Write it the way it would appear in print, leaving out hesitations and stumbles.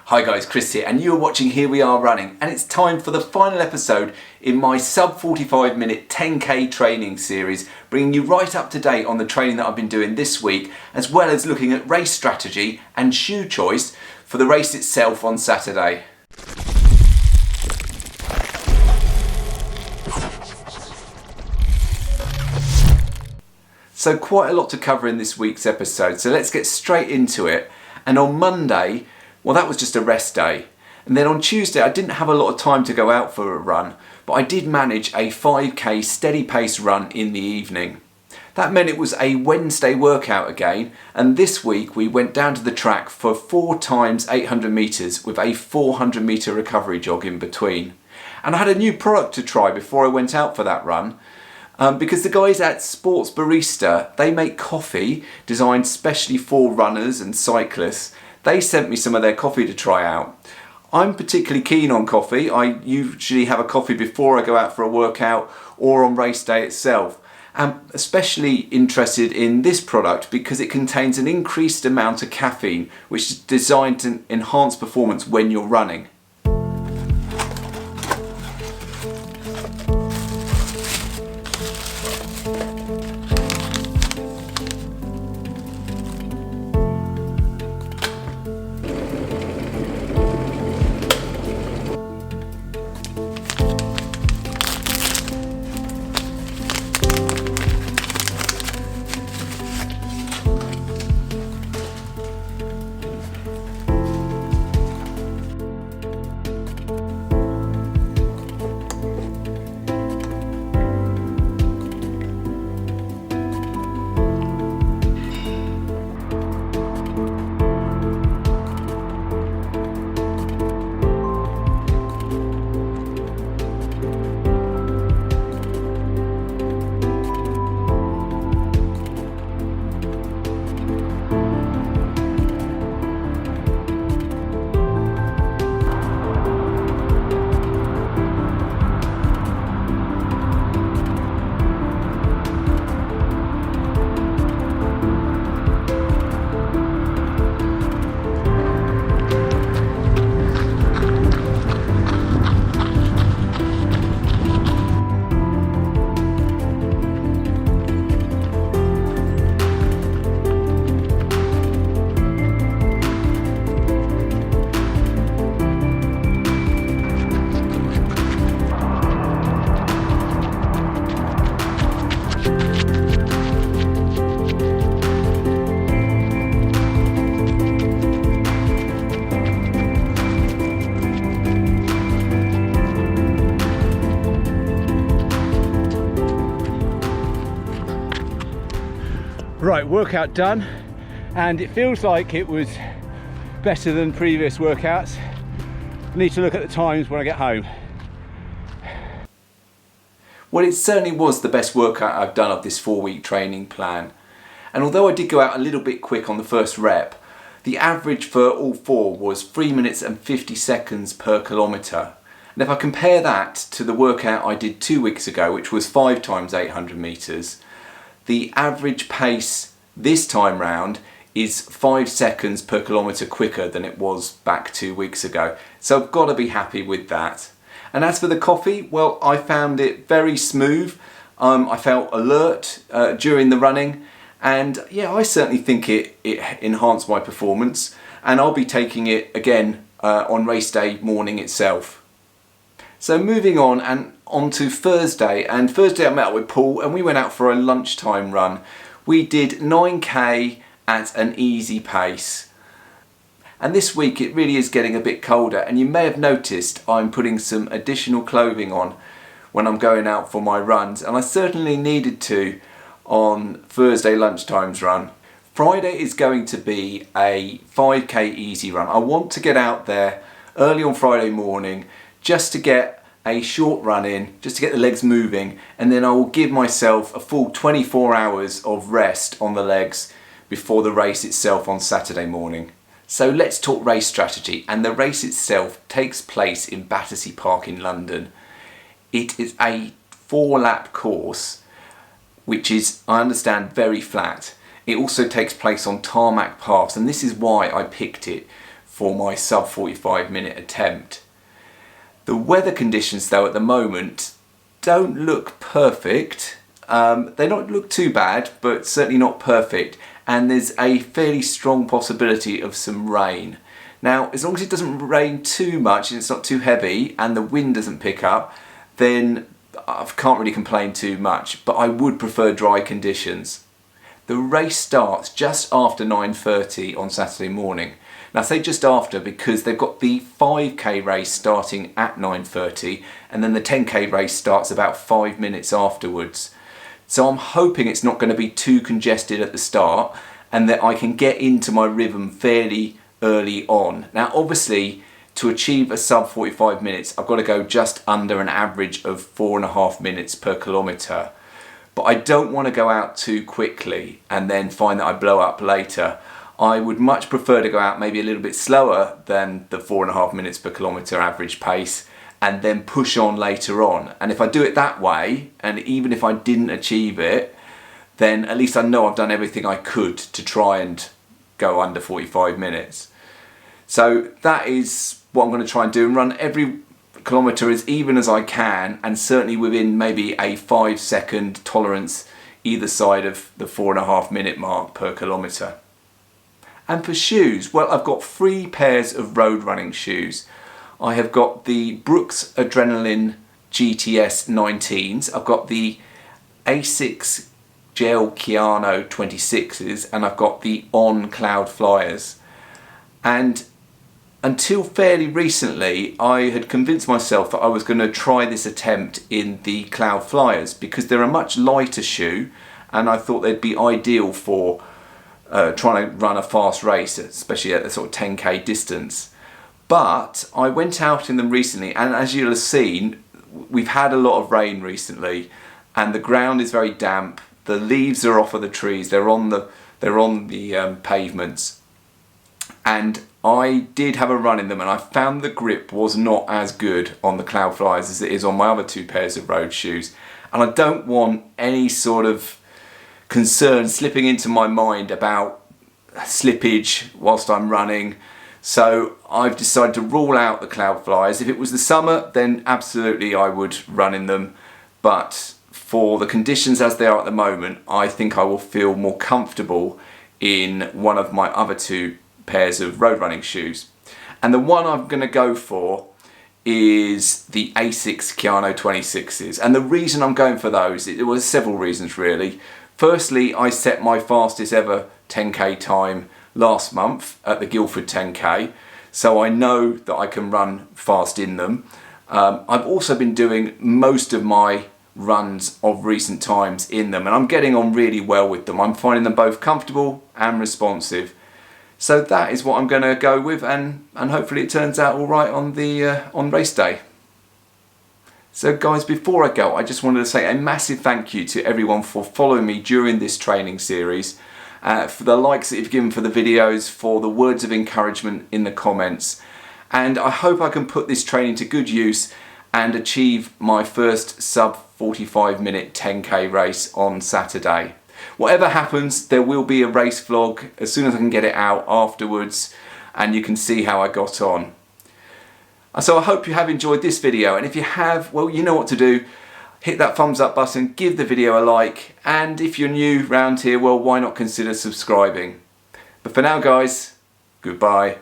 Hi guys, Chris here, and you're watching Here We Are Running, and it's time for the final episode in my sub 45 minute 10k training series, bringing you right up to date on the training that I've been doing this week, as well as looking at race strategy and shoe choice for the race itself on Saturday. So quite a lot to cover in this week's episode, so let's get straight into it. And on Monday, well, that was just a rest day. And then on Tuesday, I didn't have a lot of time to go out for a run, but I did manage a 5k steady pace run in the evening. That meant it was a Wednesday workout again, and this week we went down to the track for 4 times 800 metres with a 400 metre recovery jog in between. And I had a new product to try before I went out for that run. Because the guys at Sports Barista, they make coffee designed specially for runners and cyclists. They sent me some of their coffee to try out. I'm particularly keen on coffee. I usually have a coffee before I go out for a workout or on race day itself. I'm especially interested in this product because it contains an increased amount of caffeine, which is designed to enhance performance when you're running. Right, workout done, and it feels like it was better than previous workouts. I need to look at the times when I get home. Well, it certainly was the best workout I've done of this 4-week training plan. And although I did go out a little bit quick on the first rep, the average for all 4 was 3 minutes and 50 seconds per kilometre. And if I compare that to the workout I did 2 weeks ago, which was 5 times 800 metres, the average pace this time round is 5 seconds per kilometre quicker than it was back 2 weeks ago. So I've got to be happy with that. And as for the coffee, well, I found it very smooth. I felt alert during the running, and yeah, I certainly think it enhanced my performance, and I'll be taking it again on race day morning itself. So moving on and on to Thursday, and Thursday I met up with Paul and we went out for a lunchtime run. We did 9k at an easy pace. And this week it really is getting a bit colder, and you may have noticed I'm putting some additional clothing on when I'm going out for my runs, and I certainly needed to on Thursday lunchtime's run. Friday is going to be a 5k easy run. I want to get out there early on Friday morning just to get a short run in, just to get the legs moving, and then I will give myself a full 24 hours of rest on the legs before the race itself on Saturday morning. So let's talk race strategy, and the race itself takes place in Battersea Park in London. It is a 4-lap course, which is, I understand, very flat. It also takes place on tarmac paths, and this is why I picked it for my sub 45-minute attempt. The weather conditions though at the moment don't look perfect. They don't look too bad, but certainly not perfect, and there's a fairly strong possibility of some rain. Now, as long as it doesn't rain too much and it's not too heavy and the wind doesn't pick up, then I can't really complain too much, but I would prefer dry conditions. The race starts just after 9:30 on Saturday morning. Now I say just after because they've got the 5k race starting at 9:30 and then the 10k race starts about 5 minutes afterwards. So I'm hoping it's not going to be too congested at the start and that I can get into my rhythm fairly early on. Now obviously to achieve a sub 45 minutes I've got to go just under an average of 4.5 minutes per kilometre. But I don't want to go out too quickly and then find that I blow up later. I would much prefer to go out maybe a little bit slower than the 4.5 minutes per kilometre average pace and then push on later on. And if I do it that way, and even if I didn't achieve it, then at least I know I've done everything I could to try and go under 45 minutes. So that is what I'm going to try and do, and run every kilometre as even as I can, and certainly within maybe a 5-second tolerance either side of the 4.5 minute mark per kilometre. And for shoes, well, I've got 3 pairs of road running shoes. I have got the Brooks Adrenaline GTS 19s, I've got the Asics Gel Keanu 26s, and I've got the On Cloud Flyers. And until fairly recently, I had convinced myself that I was going to try this attempt in the Cloud Flyers because they're a much lighter shoe and I thought they'd be ideal for trying to run a fast race, especially at the sort of 10k distance. But I went out in them recently, and as you'll have seen, we've had a lot of rain recently and the ground is very damp. The leaves are off of the trees, they're on the pavements. And I did have a run in them and I found the grip was not as good on the Cloud Flyers as it is on my other 2 pairs of road shoes. And I don't want any sort of concern slipping into my mind about slippage whilst I'm running. So I've decided to rule out the Cloud Flyers. If it was the summer, then absolutely I would run in them. But for the conditions as they are at the moment, I think I will feel more comfortable in one of my other 2 pairs of road running shoes. And the one I'm going to go for is the Asics Keanu 26s. And the reason I'm going for those, it was several reasons really. Firstly, I set my fastest ever 10k time last month at the Guildford 10k, so I know that I can run fast in them. I've also been doing most of my runs of recent times in them and I'm getting on really well with them. I'm finding them both comfortable and responsive. So that is what I'm going to go with, and hopefully it turns out all right on race day. So guys, before I go, I just wanted to say a massive thank you to everyone for following me during this training series, for the likes that you've given for the videos, for the words of encouragement in the comments, and I hope I can put this training to good use and achieve my first sub 45 minute 10k race on Saturday. Whatever happens, there will be a race vlog as soon as I can get it out afterwards, and you can see how I got on. So I hope you have enjoyed this video, and if you have, well, you know what to do. Hit that thumbs up button, give the video a like, and if you're new round here, well, why not consider subscribing. But for now guys, goodbye.